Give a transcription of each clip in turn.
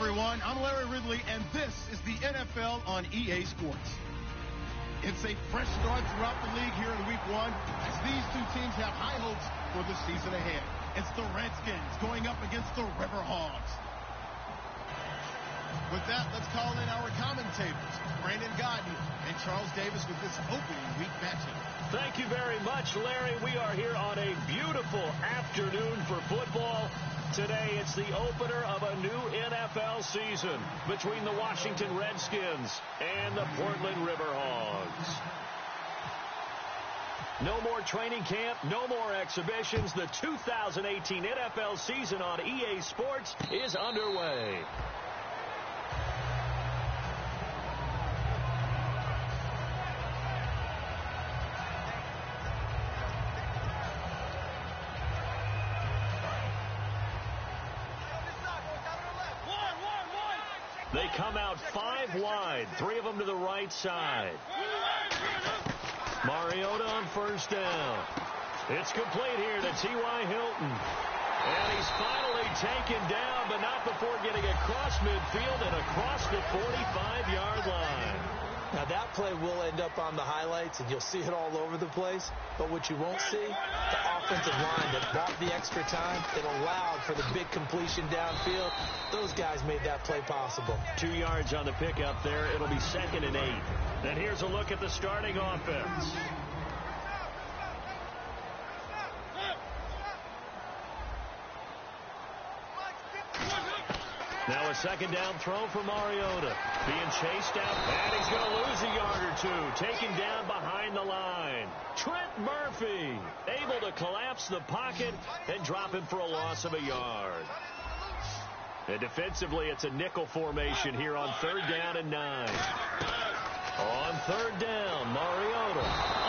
everyone. I'm Larry Ridley, and this is the NFL on EA Sports. It's a fresh start throughout the league here in Week 1 as these two teams have high hopes for the season ahead. It's the Redskins going up against the Riverhogs. With that, let's call in our commentators, Brandon Godden and Charles Davis, with this opening week matchup. Thank you very much, Larry. We are here on a beautiful afternoon for football. Today, it's the opener of a new NFL season between the Washington Redskins and the Portland Riverhogs. No more training camp, no more exhibitions. The 2018 NFL season on EA Sports is underway. They come out 5 wide, 3 of them to the right side. Mariota on first down. It's complete here to T.Y. Hilton. And he's finally taken down, but not before getting across midfield and across the 45-yard line. Now, that play will end up on the highlights, and you'll see it all over the place. But what you won't see, the offensive line that bought the extra time, it allowed for the big completion downfield. Those guys made that play possible. 2 yards on the pickup there. It'll be 2nd and 8. And here's a look at the starting offense. Now a 2nd down throw for Mariota. Being chased out, and he's going to lose a yard or 2. Taken down behind the line. Trent Murphy able to collapse the pocket and drop him for a loss of a yard. And defensively, it's a nickel formation here on 3rd down and 9. On 3rd down, Mariota.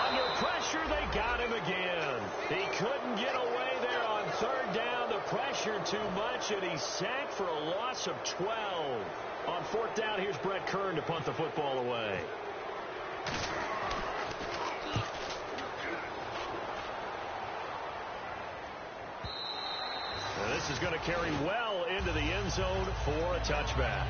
Under pressure, they got him again. He couldn't get away there on 3rd down. The pressure too much, and he's sacked for a loss of 12. On 4th down, here's Brett Kern to punt the football away. And this is going to carry well into the end zone for a touchback.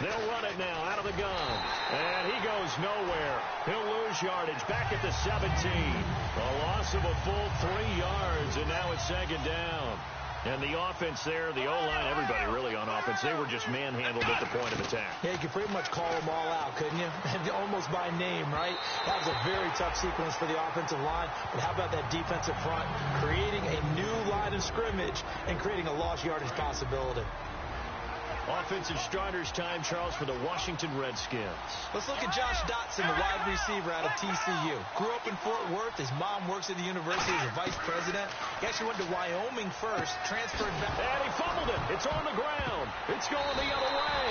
They'll run it now out of the gun. And he goes nowhere. He'll lose yardage back at the 17. A loss of a full 3 yards, and now it's 2nd down. And the offense there, the O-line, everybody really on offense, they were just manhandled at the point of attack. Yeah, you could pretty much call them all out, couldn't you? Almost by name, right? That was a very tough sequence for the offensive line. But how about that defensive front? Creating a new line of scrimmage and creating a lost yardage possibility. Offensive starters time, Charles, for the Washington Redskins. Let's look at Josh Dotson, the wide receiver out of TCU. Grew up in Fort Worth. His mom works at the university as a vice president. He actually went to Wyoming first, transferred back. And he fumbled it. It's on the ground. It's going the other way.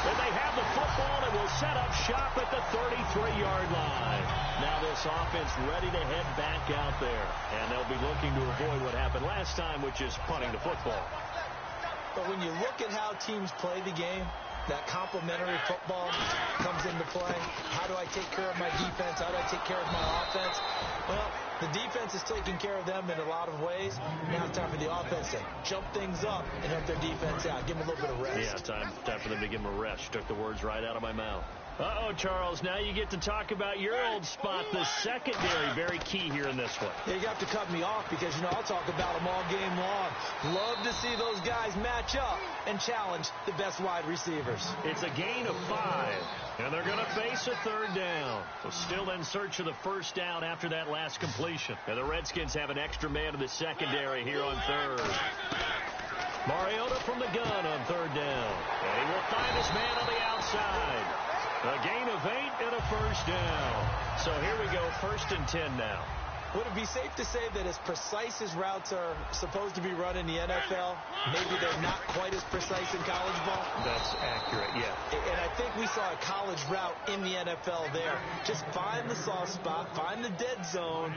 And they have the football and will set up shop at the 33-yard line. Now this offense ready to head back out there. And they'll be looking to avoid what happened last time, which is punting the football. But when you look at how teams play the game, that complementary football comes into play. How do I take care of my defense? How do I take care of my offense? Well, the defense is taking care of them in a lot of ways. Now it's time for the offense to jump things up and help their defense out. Give them a little bit of rest. Yeah, time for them to give them a rest. Took the words right out of my mouth. Uh-oh, Charles, now you get to talk about your old spot, the secondary. Very key here in this one. Yeah, you have to cut me off because, I'll talk about them all game long. Love to see those guys match up and challenge the best wide receivers. It's a gain of 5, and they're going to face a 3rd down. So still in search of the 1st down after that last completion. And the Redskins have an extra man in the secondary here on 3rd. Mariota from the gun on 3rd down. And he will find his man on the outside. A gain of 8 and a 1st down. So here we go, 1st and 10 now. Would it be safe to say that as precise as routes are supposed to be run in the NFL, maybe they're not quite as precise in college ball? That's accurate, yeah. And I think we saw a college route in the NFL there. Just find the soft spot, find the dead zone,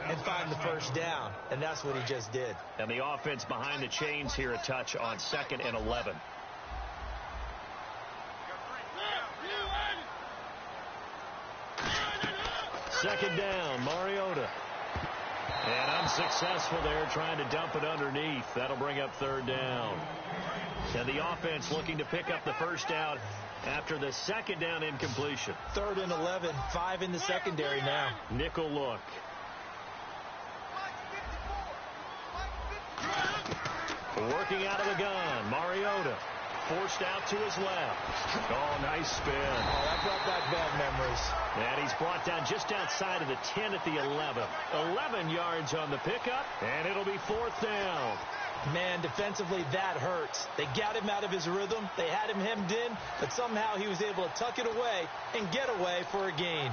and find the 1st down. And that's what he just did. And the offense behind the chains here a touch on 2nd and 11. Second down, Mariota. And unsuccessful there, trying to dump it underneath. That'll bring up third down. And the offense looking to pick up the first down after the second down incompletion. 3rd and 11, 5 in the secondary now. Nickel look. Working out of the gun, Mariota. Forced out to his left. Oh, nice spin. Oh, that brought back bad memories. And he's brought down just outside of the 10 at the 11. 11 yards on the pickup, and it'll be 4th down. Man, defensively, that hurts. They got him out of his rhythm. They had him hemmed in, but somehow he was able to tuck it away and get away for a gain.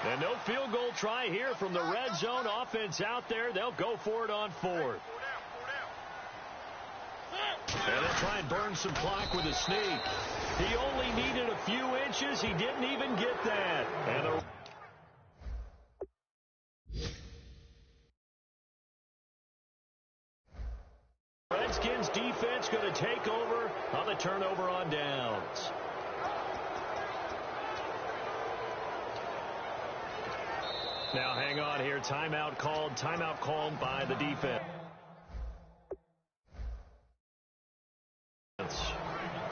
And no field goal try here from the red zone offense out there. They'll go for it on 4th. And they'll try and burn some clock with a sneak. He only needed a few inches. He didn't even get that. And the Redskins defense going to take over on the turnover on downs. Now hang on here. Timeout called by the defense.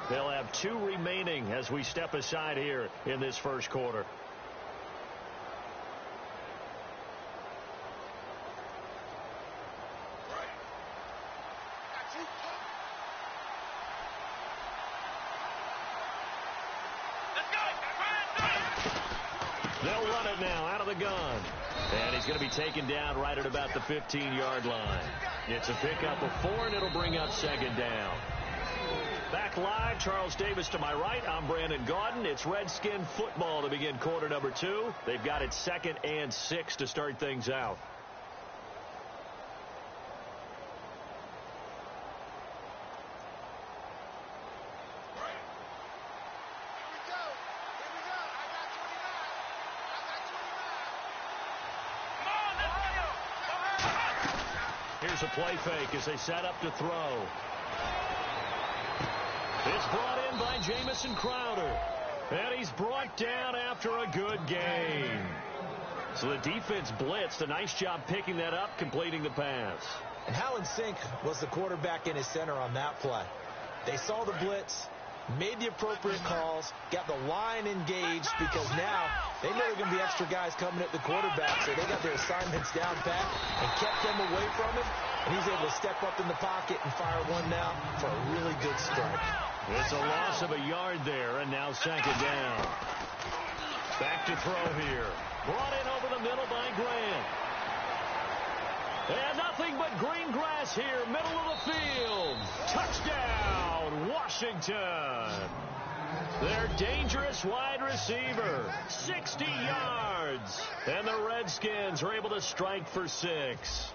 They'll have 2 remaining as we step aside here in this first quarter. They'll run it now out of the gun. And he's going to be taken down right at about the 15-yard line. It's a pickup of 4, and it'll bring up second down. Back live, Charles Davis to my right. I'm Brandon Gaudin. It's Redskin football to begin quarter number 2. They've got it 2nd and 6 to start things out. Here's a play fake as they set up to throw. It's brought in by Jamison Crowder. And he's brought down after a good game. So the defense blitzed. A nice job picking that up, completing the pass. And how in sync was the quarterback in his center on that play? They saw the blitz, made the appropriate calls, got the line engaged, because now they know there are going to be extra guys coming at the quarterback, so they got their assignments down pat and kept them away from him, and he's able to step up in the pocket and fire one now for a really good strike. It's a loss of a yard there, and now second down. Back to throw here. Brought in over the middle by Grant. And nothing but green grass here, middle of the field. Touchdown, Washington. Their dangerous wide receiver, 60 yards. And the Redskins are able to strike for 6.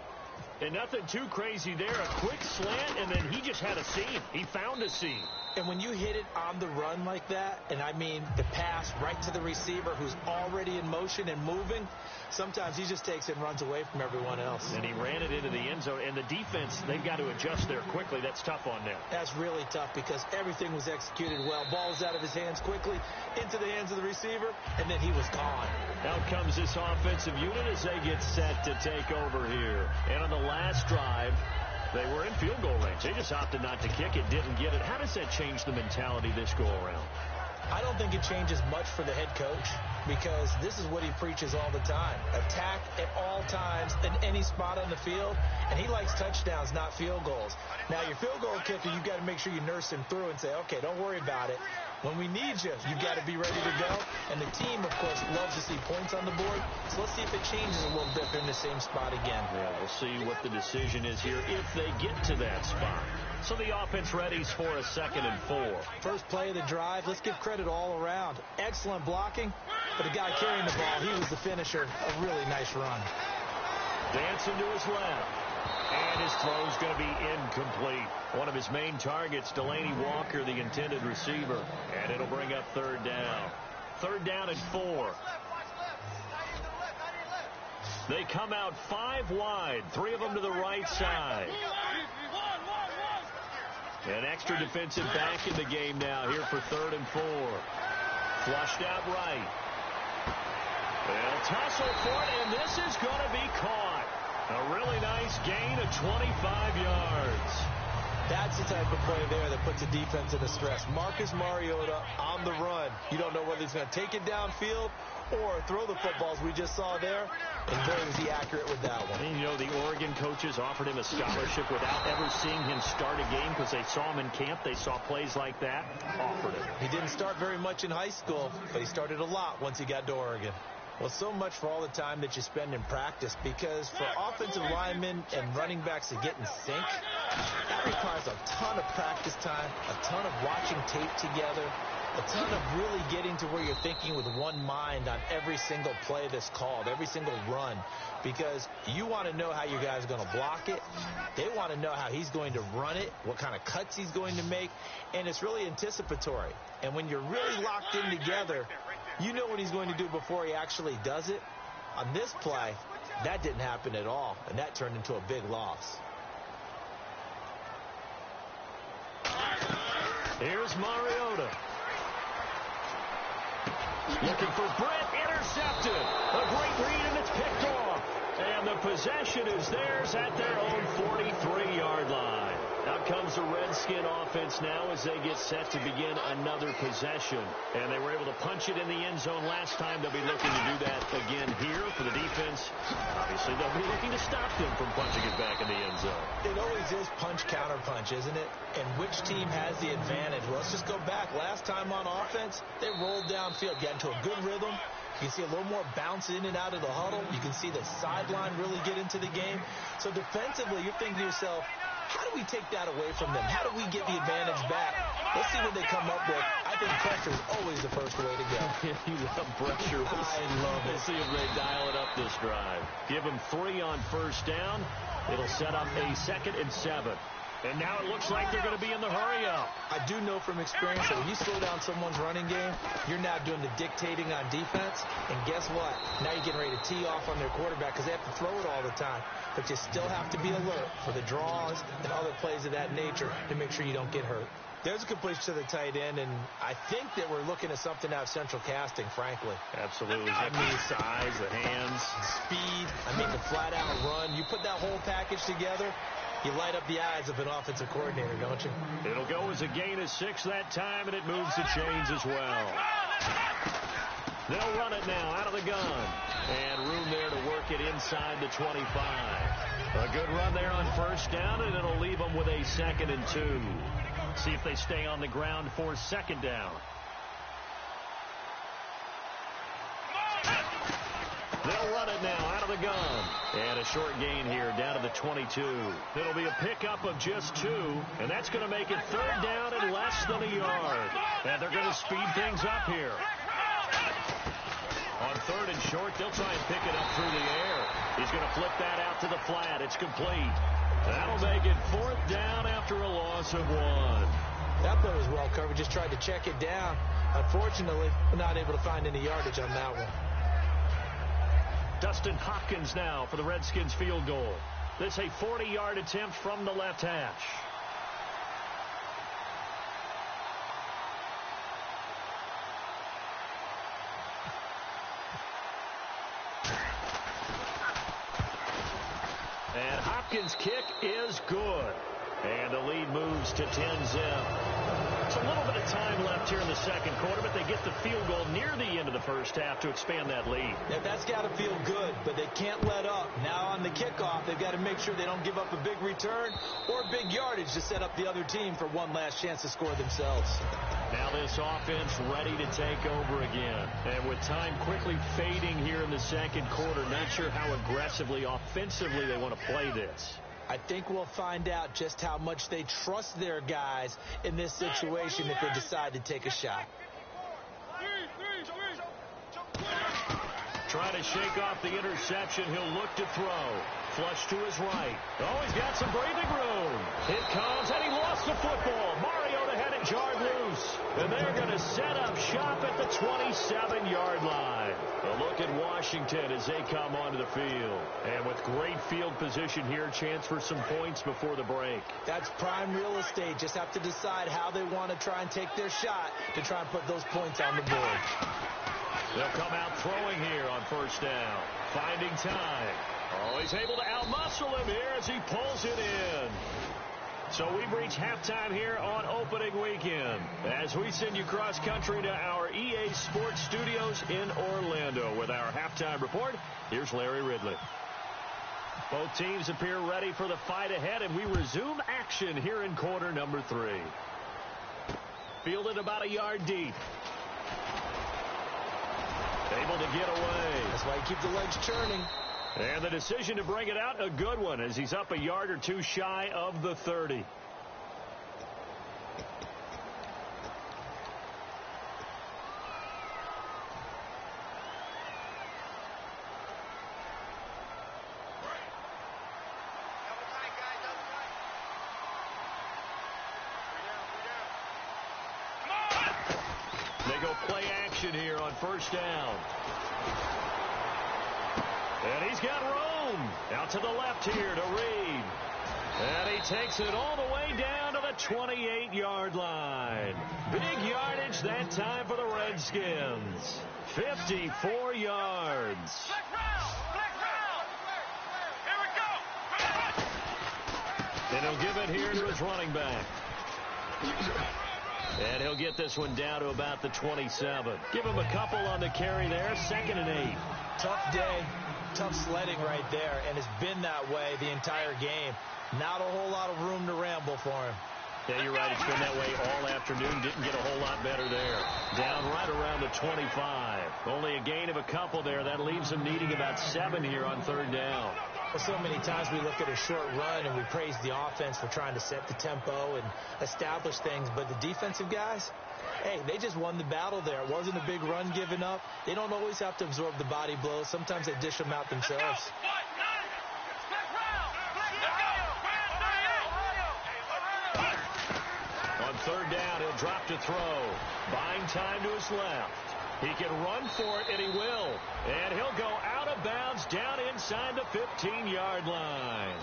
And nothing too crazy there. A quick slant, and then he just had a seam. He found a seam. And when you hit it on the run like that, and I mean the pass right to the receiver who's already in motion and moving, sometimes he just takes it and runs away from everyone else. And he ran it into the end zone. And the defense, they've got to adjust there quickly. That's tough on them. That's really tough because everything was executed well. Ball was out of his hands quickly, into the hands of the receiver, and then he was gone. Out comes this offensive unit as they get set to take over here. And on the last drive, they were in field goal range. They just opted not to kick it, didn't get it. How does that change the mentality this go-around? I don't think it changes much for the head coach because this is what he preaches all the time. Attack at all times in any spot on the field, and he likes touchdowns, not field goals. Now, your field goal kicker, you've got to make sure you nurse him through and say, okay, don't worry about it. When we need you, you've got to be ready to go. And the team, of course, loves to see points on the board. So let's see if it changes a little bit. They're in the same spot again. Yeah, we'll see what the decision is here if they get to that spot. So the offense readies for a 2nd and 4. First play of the drive. Let's give credit all around. Excellent blocking. But the guy carrying the ball, he was the finisher. A really nice run. Dancing to his left. And his throw's going to be incomplete. One of his main targets, Delaney Walker, the intended receiver. And it'll bring up third down. 3rd down and 4. They come out 5 wide, 3 of them to the right side. An extra defensive back in the game now here for 3rd and 4. Flushed out right. They'll tussle for it, and this is going to be caught. A really nice gain of 25 yards. That's the type of play there that puts a defense into stress. Marcus Mariota on the run. You don't know whether he's going to take it downfield or throw the footballs we just saw there. And boy, was he accurate with that one. And, you know, the Oregon coaches offered him a scholarship without ever seeing him start a game because they saw him in camp. They saw plays like that. Offered it. He didn't start very much in high school, but he started a lot once he got to Oregon. Well, so much for all the time that you spend in practice, because for offensive linemen and running backs to get in sync, that requires a ton of practice time, a ton of watching tape together, a ton of really getting to where you're thinking with one mind on every single play that's called, every single run, because you want to know how your guy's going to block it. They want to know how he's going to run it, what kind of cuts he's going to make, and it's really anticipatory. And when you're really locked in together, you know what he's going to do before he actually does it. On this play, that didn't happen at all, and that turned into a big loss. Here's Mariota. Looking for Britt, intercepted. A great read, and it's picked off. And the possession is theirs at their own 43-yard line. Out comes the Redskin offense now as they get set to begin another possession. And they were able to punch it in the end zone last time. They'll be looking to do that again here for the defense. Obviously, they'll be looking to stop them from punching it back in the end zone. It always is punch-counter-punch, isn't it? And which team has the advantage? Well, let's just go back. Last time on offense, they rolled downfield, got into a good rhythm. You can see a little more bounce in and out of the huddle. You can see the sideline really get into the game. So defensively, you're thinking to yourself, how do we take that away from them? How do we get the advantage back? Let's see what they come up with. I think pressure is always the first way to go. You love pressure. I love it. We'll see if they dial it up this drive. Give them 3 on first down. It'll set up a 2nd and 7. And now it looks like they're going to be in the hurry-up. I do know from experience that when you slow down someone's running game, you're now doing the dictating on defense. And guess what? Now you're getting ready to tee off on their quarterback because they have to throw it all the time. But you still have to be alert for the draws and other plays of that nature to make sure you don't get hurt. There's a completion to the tight end, and I think that we're looking at something out of Central Casting, frankly. Absolutely. I mean, the size, the hands. Speed. I mean, the flat-out run. You put that whole package together, you light up the eyes of an offensive coordinator, don't you? It'll go as a gain of 6 that time, and it moves the chains as well. They'll run it now out of the gun. And room there to work it inside the 25. A good run there on first down, and it'll leave them with a 2nd and 2. See if they stay on the ground for 2nd down. They'll run it now out of the gun. And a short gain here down to the 22. It'll be a pickup of just 2, and that's going to make it 3rd down and less than a yard. And they're going to speed things up here. On 3rd and short, they'll try and pick it up through the air. He's going to flip that out to the flat. It's complete. That'll make it 4th down after a loss of 1. That play was well covered. Just tried to check it down. Unfortunately, we're not able to find any yardage on that one. Dustin Hopkins now for the Redskins field goal. This a 40-yard attempt from the left hash. And Hopkins' kick is good. And the lead moves to 10-zip. It's a little bit of time left here in the 2nd quarter, but they get the field goal near the end of the first half to expand that lead. Yeah, that's got to feel good, but they can't let up. Now on the kickoff, they've got to make sure they don't give up a big return or big yardage to set up the other team for one last chance to score themselves. Now this offense ready to take over again. And with time quickly fading here in the 2nd quarter, not sure how aggressively, offensively they want to play this. I think we'll find out just how much they trust their guys in this situation if they decide to take a shot. Trying to shake off the interception. He'll look to throw. Flush to his right. Oh, he's got some breathing room. It comes, and he lost the football. Mariota had it jarred loose. And they're going to set up shop at the 27-yard line. A look at Washington as they come onto the field. And with great field position here, chance for some points before the break. That's prime real estate. Just have to decide how they want to try and take their shot to try and put those points on the board. They'll come out throwing here on first down. Finding time. Oh, he's able to outmuscle him here as he pulls it in. So we've reached halftime here on opening weekend. As we send you cross-country to our EA Sports Studios in Orlando with our halftime report, here's Larry Ridley. Both teams appear ready for the fight ahead, and we resume action here in quarter number 3. Fielded about a yard deep. Able to get away. That's why you keep the legs churning. And the decision to bring it out, a good one, as he's up a yard or two shy of the 30. They go play action here on first down. And he's got room. Out to the left here to Reed. And he takes it all the way down to the 28-yard line. Big yardage that time for the Redskins. 54 yards. And he'll give it here to his running back. And he'll get this one down to about the 27. Give him a couple on the carry there. 2nd and 8. Tough day. Tough sledding right there, and it's been that way the entire game. Not a whole lot of room to ramble for him. Yeah, you're right. It's been that way all afternoon. Didn't get a whole lot better there. Down right around the 25. Only a gain of a couple there. That leaves him needing about 7 here on 3rd down. Well, so many times we look at a short run and we praise the offense for trying to set the tempo and establish things, but the defensive guys, hey, they just won the battle there. It wasn't a big run given up. They don't always have to absorb the body blows. Sometimes they dish them out themselves. On 3rd down, he'll drop to throw. Buying time to his left. He can run for it, and he will. And he'll go out of bounds down inside the 15-yard line.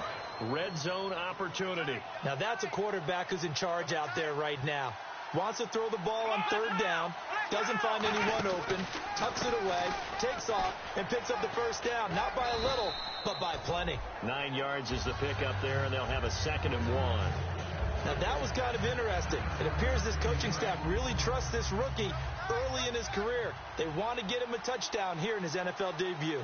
Red zone opportunity. Now that's a quarterback who's in charge out there right now. Wants to throw the ball on 3rd down. Doesn't find anyone open. Tucks it away. Takes off and picks up the first down. Not by a little, but by plenty. 9 yards is the pickup there, and they'll have a 2nd and 1. Now, that was kind of interesting. It appears this coaching staff really trusts this rookie early in his career. They want to get him a touchdown here in his NFL debut.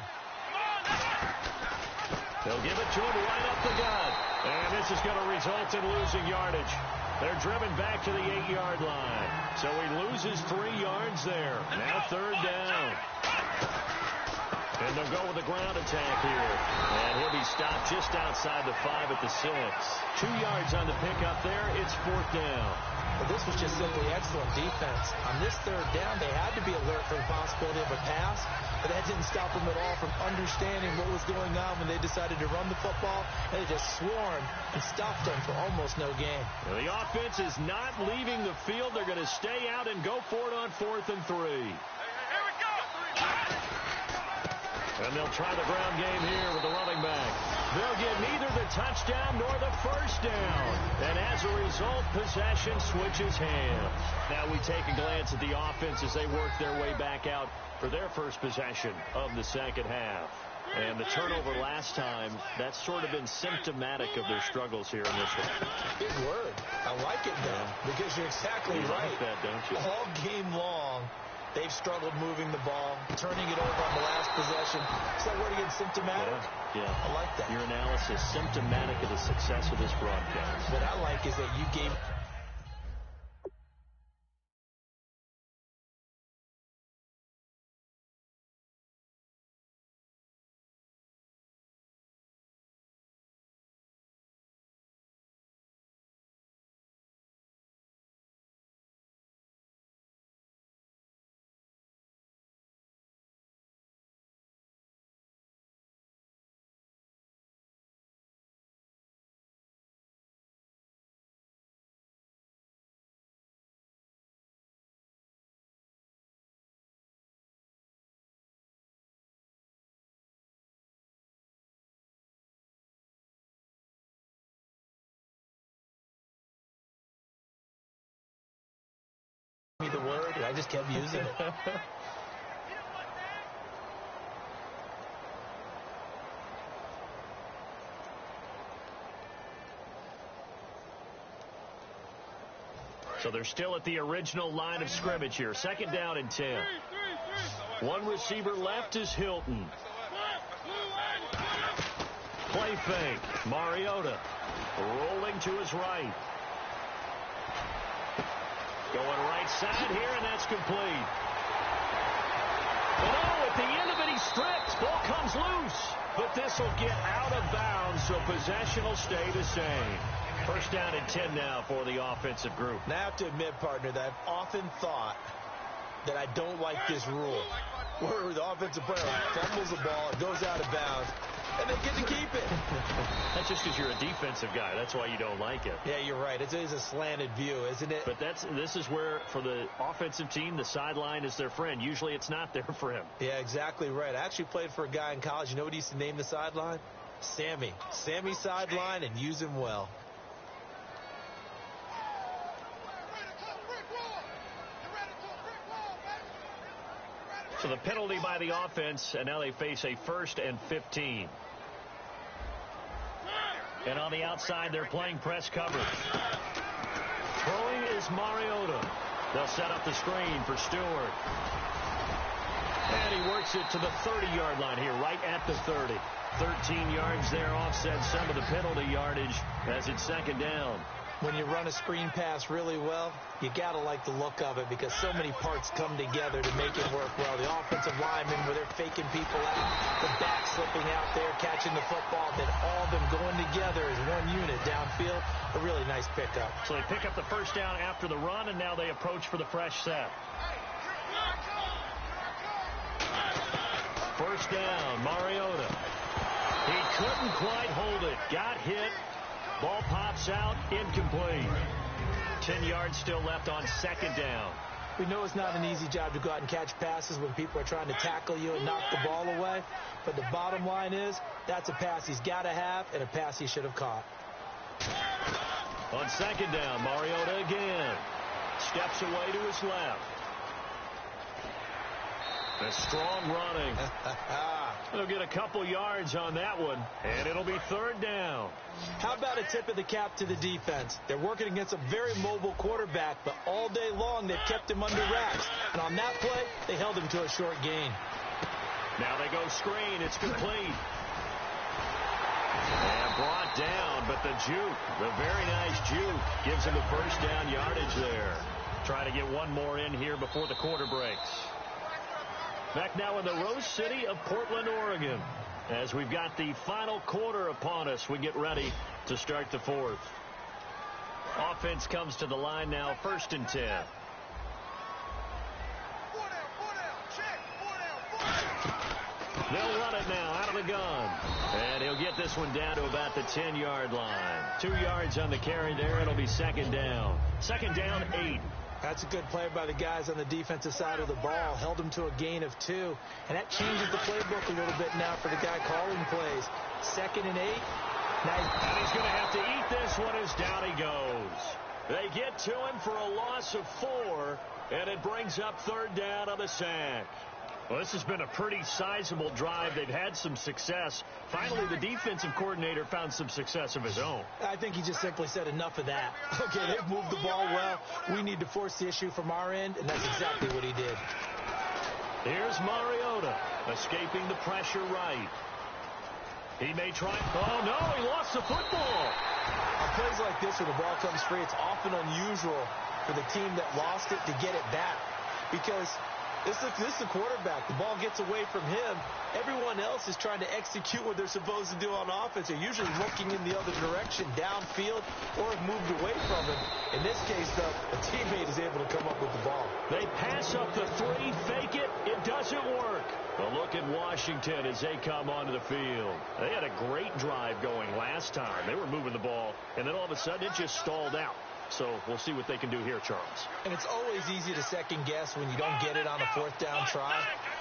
They'll give it to him right up the gut. And this is going to result in losing yardage. They're driven back to the 8-yard line. So he loses 3 yards there. Now 3rd down. And they'll go with the ground attack here. And he'll be stopped just outside the 5 at the 6. 2 yards on the pickup there. It's 4th down. Well, this was just simply excellent defense. On this 3rd down, they had to be alert for the possibility of a pass, but that didn't stop them at all from understanding what was going on when they decided to run the football, and they just swarmed and stopped them for almost no gain. Well, the offense is not leaving the field. They're going to stay out and go for it on 4th and 3. Here we go! And they'll try the ground game here with the running back. They'll get neither the touchdown nor the first down. And as a result, possession switches hands. Now we take a glance at the offense as they work their way back out for their first possession of the 2nd half. And the turnover last time, that's sort of been symptomatic of their struggles here in this one. Big word. I like it, though, because you're exactly you right. Like that, don't you? All game long, they've struggled moving the ball, turning it over on the last possession. Is that word again, symptomatic? Yeah. I like that. Your analysis, symptomatic of the success of this broadcast. What I like is that you gave me the word, and I just kept using it. So they're still at the original line of scrimmage here. 2nd down and 10. One receiver left is Hilton. Play fake. Mariota rolling to his right. Going right side here, and that's complete. Oh, at the end of it, he stripped. Ball comes loose. But this will get out of bounds, so possession will stay the same. 1st down and 10 now for the offensive group. Now I have to admit, partner, that I've often thought that I don't like this rule, where the offensive player fumbles the ball, it goes out of bounds, and they get to keep it. That's just because you're a defensive guy. That's why you don't like it. Yeah, you're right. It is a slanted view, isn't it? But this is where, for the offensive team, the sideline is their friend. Usually it's not their friend. Yeah, exactly right. I actually played for a guy in college. You know what he used to name the sideline? Sammy. Sammy sideline, and use him well. So the penalty by the offense, and now they face a 1st and 15. And on the outside, they're playing press coverage. Throwing is Mariota. They'll set up the screen for Stewart. And he works it to the 30-yard line here, right at the 30. 13 yards there, offset some of the penalty yardage as it's 2nd down. When you run a screen pass really well, you got to like the look of it because so many parts come together to make it work well. The offensive linemen, where they're faking people out, the back slipping out there, catching the football, then all of them going together as one unit downfield. A really nice pickup. So they pick up the 1st down after the run, and now they approach for the fresh set. 1st down, Mariota. He couldn't quite hold it. Got hit. Ball pops out, incomplete. 10 yards still left on 2nd down. We know it's not an easy job to go out and catch passes when people are trying to tackle you and knock the ball away. But the bottom line is, that's a pass he's got to have and a pass he should have caught. On 2nd down, Mariota again. Steps away to his left. A strong running. They'll get a couple yards on that one, and it'll be 3rd down. How about a tip of the cap to the defense? They're working against a very mobile quarterback, but all day long they've kept him under wraps. And on that play, they held him to a short gain. Now they go screen. It's complete. And brought down, but the juke, the very nice juke, gives him the 1st down yardage there. Try to get one more in here before the quarter breaks. Back now in the Rose City of Portland, Oregon. As we've got the final quarter upon us, we get ready to start the 4th. Offense comes to the line now, 1st and 10. They'll run it now out of the gun. And he'll get this one down to about the 10-yard line. 2 yards on the carry there. It'll be 2nd down. 2nd down, 8. That's a good play by the guys on the defensive side of the ball. Held him to a gain of 2. And that changes the playbook a little bit now for the guy calling plays. 2nd and 8. And he's going to have to eat this one as down he goes. They get to him for a loss of 4, and it brings up 3rd down on the sack. Well, this has been a pretty sizable drive. They've had some success. Finally, the defensive coordinator found some success of his own. I think he just simply said enough of that. Okay, they've moved the ball well. We need to force the issue from our end, and that's exactly what he did. Here's Mariota, escaping the pressure right. He may try. Oh, no, he lost the football. On plays like this, when the ball comes free, it's often unusual for the team that lost it to get it back. Because this is the quarterback. The ball gets away from him. Everyone else is trying to execute what they're supposed to do on offense. They're usually looking in the other direction, downfield, or have moved away from him. In this case, though, a teammate is able to come up with the ball. They pass up the 3, fake it. It doesn't work. A look at Washington as they come onto the field. They had a great drive going last time. They were moving the ball, and then all of a sudden it just stalled out. So we'll see what they can do here, Charles. And it's always easy to second guess when you don't get it on a fourth down try.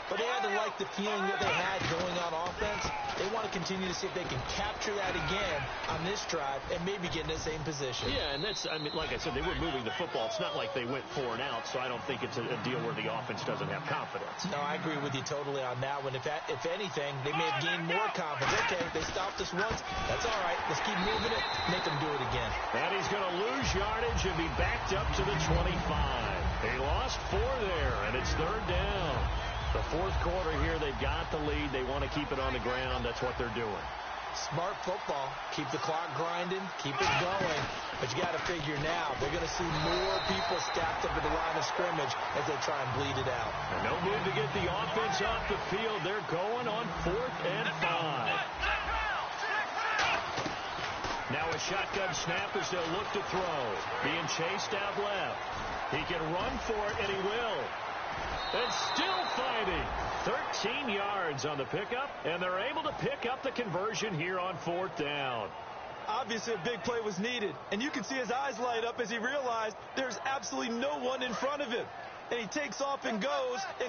But they had to like the feeling that they had going on offense. They want to continue to see if they can capture that again on this drive and maybe get in the same position. Yeah, and that's, I mean, like I said, they were moving the football. It's not like they went 4 and out, so I don't think it's a deal where the offense doesn't have confidence. No, I agree with you totally on that one. If anything, they may have gained more confidence. Okay, they stopped us once. That's all right. Let's keep moving it. Make them do it again. And he's going to lose yardage and be backed up to the 25. He lost 4 there, and it's 3rd down. The fourth quarter here, they've got the lead. They want to keep it on the ground. That's what they're doing. Smart football. Keep the clock grinding. Keep it going. But you got to figure now, they're going to see more people stacked up at the line of scrimmage as they try and bleed it out. And no move to get the offense off the field. They're going on 4th and 5. Now a shotgun snap as they'll look to throw. Being chased out left. He can run for it, and he will. And still fighting. 13 yards on the pickup, and they're able to pick up the conversion here on 4th down. Obviously, a big play was needed, and you can see his eyes light up as he realized there's absolutely no one in front of him. And he takes off and goes a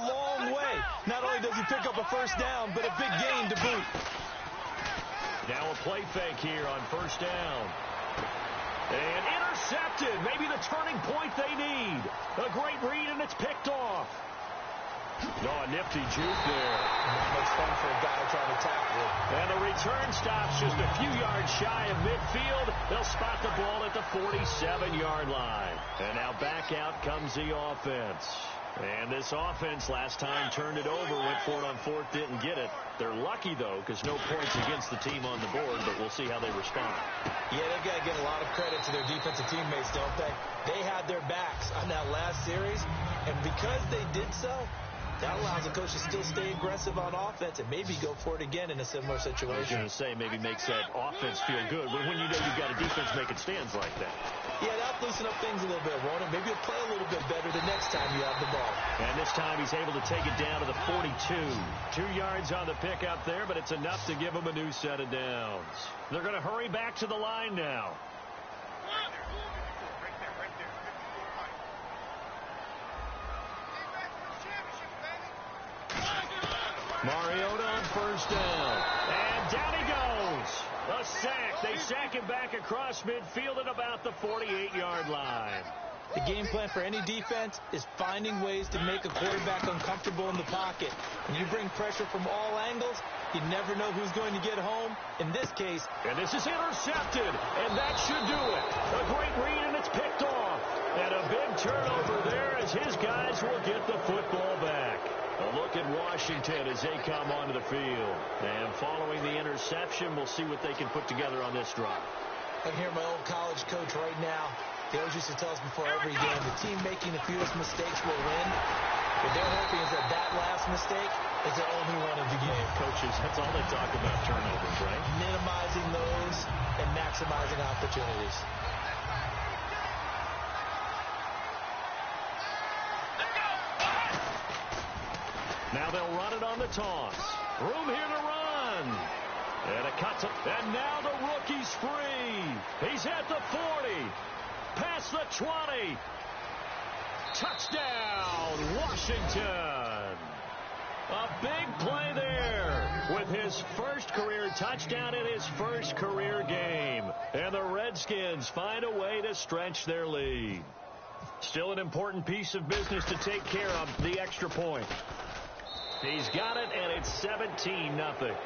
long way. Not only does he pick up a first down, but a big gain to boot. Now a play fake here on 1st down. And intercepted. Maybe the turning point they need. A great read, and it's picked off. Oh, a nifty juke there. Not much fun for a guy trying to tackle it. And the return stops just a few yards shy of midfield. They'll spot the ball at the 47-yard line. And now back out comes the offense. And this offense last time turned it over, went for it on 4th, didn't get it. They're lucky, though, because no points against the team on the board, but we'll see how they respond. Yeah, they've got to give a lot of credit to their defensive teammates, don't they? They had their backs on that last series, and because they did so, that allows the coach to still stay aggressive on offense and maybe go for it again in a similar situation. I was going to say, maybe makes that offense feel good, but when you know you've got a defense making stands like that. Yeah, that'll loosen up things a little bit, won't it? Maybe you'll play a little bit better the next time you have the ball. And this time he's able to take it down to the 42. 2 yards on the pickup there, but it's enough to give him a new set of downs. They're going to hurry back to the line now. Mariota on 1st down. And down he goes. A sack. They sack him back across midfield at about the 48-yard line. The game plan for any defense is finding ways to make a quarterback uncomfortable in the pocket. When you bring pressure from all angles, you never know who's going to get home. In this case. And this is intercepted. And that should do it. A great read, and it's picked off. And a big turnover there as his guys will get the football back. A look at Washington as they come onto the field. And following the interception, we'll see what they can put together on this drive. I hear my old college coach right now. He always used to tell us before every game, the team making the fewest mistakes will win. What they're hoping is that that last mistake is the only one of the game. Coaches, that's all they talk about, turnovers, right? Minimizing those and maximizing opportunities. Now they'll run it on the toss. Room here to run. And a cut to... And now the rookie's free. He's at the 40. Past the 20. Touchdown, Washington. A big play there with his first career touchdown in his first career game. And the Redskins find a way to stretch their lead. Still an important piece of business to take care of, the extra point. He's got it, and it's 17-0.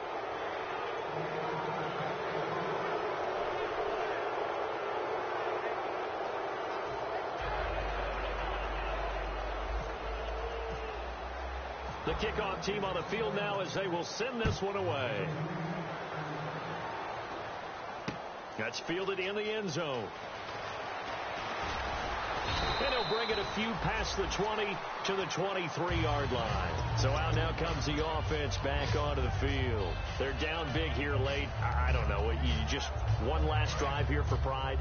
The kickoff team on the field now as they will send this one away. That's fielded in the end zone. And he'll bring it a few past the 20 to the 23-yard line. So out now comes the offense back onto the field. They're down big here late. I don't know. You just one last drive here for pride?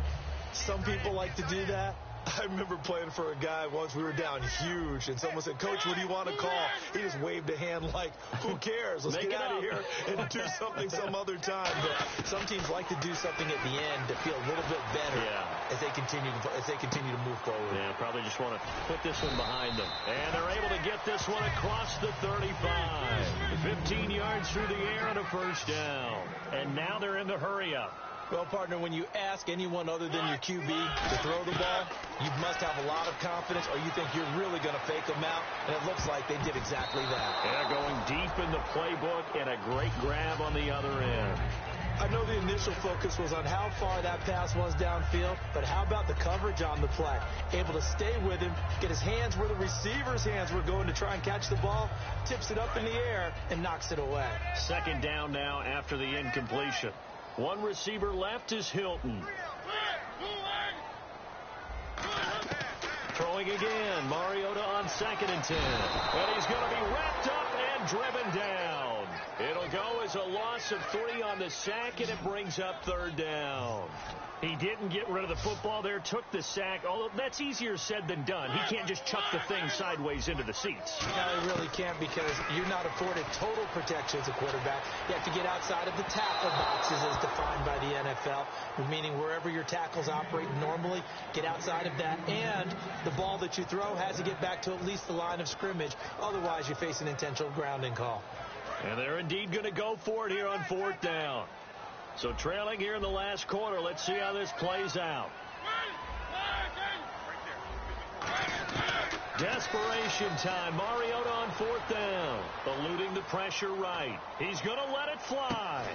Some people like to do that. I remember playing for a guy once. We were down huge, and someone said, "Coach, what do you want to call?" He just waved a hand like, who cares? Let's get out of here and do something some other time. But some teams like to do something at the end to feel a little bit better. Yeah. as they continue to move forward. Yeah, probably just want to put this one behind them. And they're able to get this one across the 35. 15 yards through the air and a first down. And now they're in the hurry-up. Well, partner, when you ask anyone other than your QB to throw the ball, you must have a lot of confidence, or you think you're really going to fake them out, and it looks like they did exactly that. Yeah, going deep in the playbook and a great grab on the other end. I know the initial focus was on how far that pass was downfield, but how about the coverage on the play? Able to stay with him, get his hands where the receiver's hands were going to try and catch the ball, tips it up in the air, and knocks it away. Second down now after the incompletion. One receiver left is Hilton. Throwing again. Mariota on 2nd and 10. And he's going to be wrapped up and driven down. It'll go as a loss of 3 on the sack, and it brings up 3rd down. He didn't get rid of the football there, took the sack. Although that's easier said than done. He can't just chuck the thing sideways into the seats. No, he really can't, because you're not afforded total protection as a quarterback. You have to get outside of the tackle boxes as defined by the NFL, meaning wherever your tackles operate normally, get outside of that. And the ball that you throw has to get back to at least the line of scrimmage. Otherwise, you face an intentional grounding call. And they're indeed going to go for it here on 4th down. So trailing here in the last quarter. Let's see how this plays out. Desperation time. Mariota on 4th down. Eluding the pressure right. He's going to let it fly.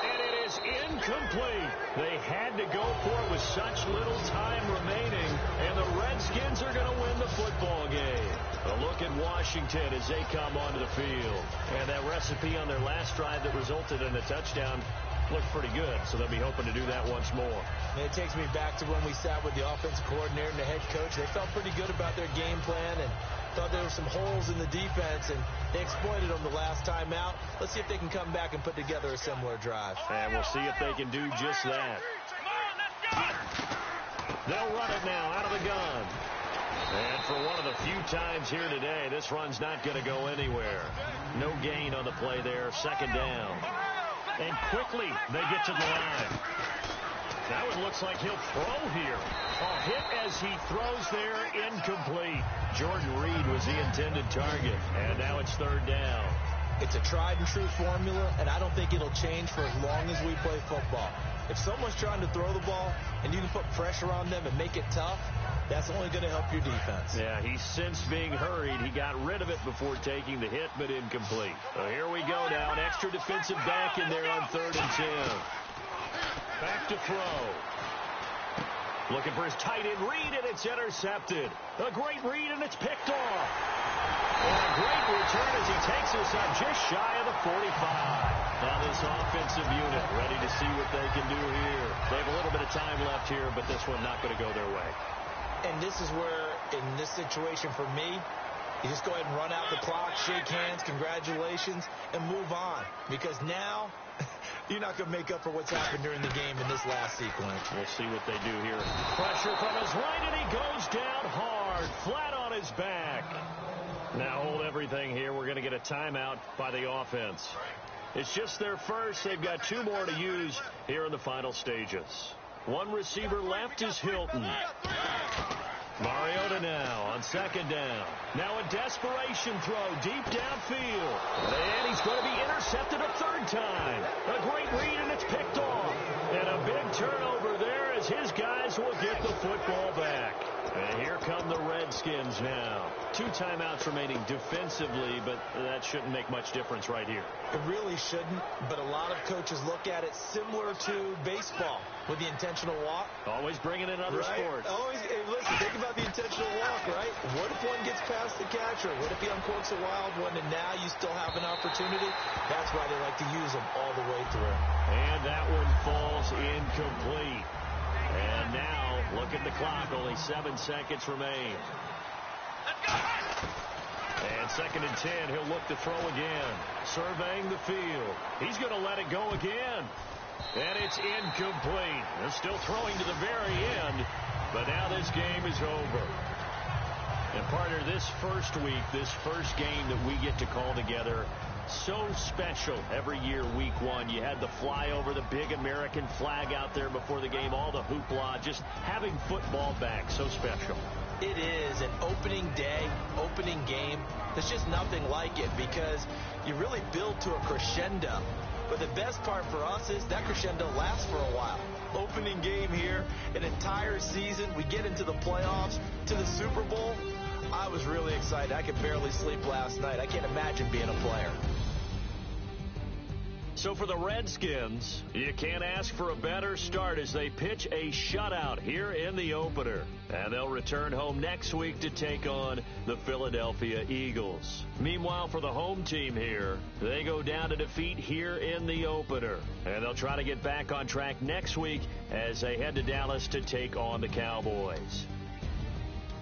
And it is incomplete. They had to go for it with such little time remaining. And the Redskins are going to win the football game. A look at Washington as they come onto the field. And that recipe on their last drive that resulted in a touchdown looked pretty good, so they'll be hoping to do that once more. And it takes me back to when we sat with the offensive coordinator and the head coach. They felt pretty good about their game plan and thought there were some holes in the defense, and they exploited them the last time out. Let's see if they can come back and put together a similar drive. And we'll see if they can do just that. They'll run it now out of the gun. And for one of the few times here today, this run's not going to go anywhere. No gain on the play there. 2nd down. And quickly they get to the line. That one looks like he'll throw here. A hit as he throws there, incomplete. Jordan Reed was the intended target. And now it's 3rd down. It's a tried and true formula, and I don't think it'll change for as long as we play football. If someone's trying to throw the ball and you can put pressure on them and make it tough, that's only going to help your defense. Yeah, he's since being hurried. He got rid of it before taking the hit, but incomplete. So here we go now. An extra defensive back in there on 3rd and 10. Back to throw. Looking for his tight end read, and it's intercepted. A great read, and it's picked off. And a great return as he takes us up just shy of the 45. Now this offensive unit ready to see what they can do here. They have a little bit of time left here, but this one not going to go their way. And this is where, in this situation for me, you just go ahead and run out the clock, shake hands, congratulations, and move on. Because now, you're not going to make up for what's happened during the game in this last sequence. We'll see what they do here. Pressure from his right, and he goes down hard, flat on his back. Now hold everything here. We're going to get a timeout by the offense. It's just their first. They've got 2 more to use here in the final stages. One receiver left is Hilton. Mariota now on 2nd down. Now a desperation throw deep downfield. And he's going to be intercepted a 3rd time. A great read, and it's picked off. And a big turnover there as his guys will get the football back. And here come the Redskins now. 2 timeouts remaining defensively, but that shouldn't make much difference right here. It really shouldn't, but a lot of coaches look at it similar to baseball with the intentional walk. Always bringing in other sports. Always, hey, listen, think about the intentional walk, right? What if one gets past the catcher? What if he uncorks a wild one and now you still have an opportunity? That's why they like to use them all the way through. And that one falls incomplete. And now, look at the clock. Only 7 seconds remain. And 2nd and 10. He'll look to throw again. Surveying the field. He's going to let it go again. And it's incomplete. They're still throwing to the very end. But now this game is over. And partner, this first week, this first game that we get to call together, So special every year, week one. You had the flyover, the big American flag out there before the game, all the hoopla, just having football back. So special. It is an opening day, opening game. There's just nothing like it because you really build to a crescendo. But the best part for us is that crescendo lasts for a while. Opening game here, an entire season. We get into the playoffs, to the Super Bowl. I was really excited. I could barely sleep last night. I can't imagine being a player. So for the Redskins, you can't ask for a better start as they pitch a shutout here in the opener. And they'll return home next week to take on the Philadelphia Eagles. Meanwhile, for the home team here, they go down to defeat here in the opener. And they'll try to get back on track next week as they head to Dallas to take on the Cowboys.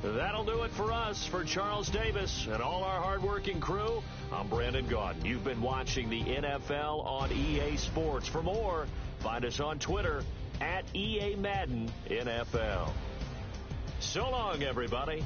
That'll do it for us. For Charles Davis and all our hardworking crew, I'm Brandon Gaudin. You've been watching the NFL on EA Sports. For more, find us on Twitter @EA Madden NFL. So long, everybody.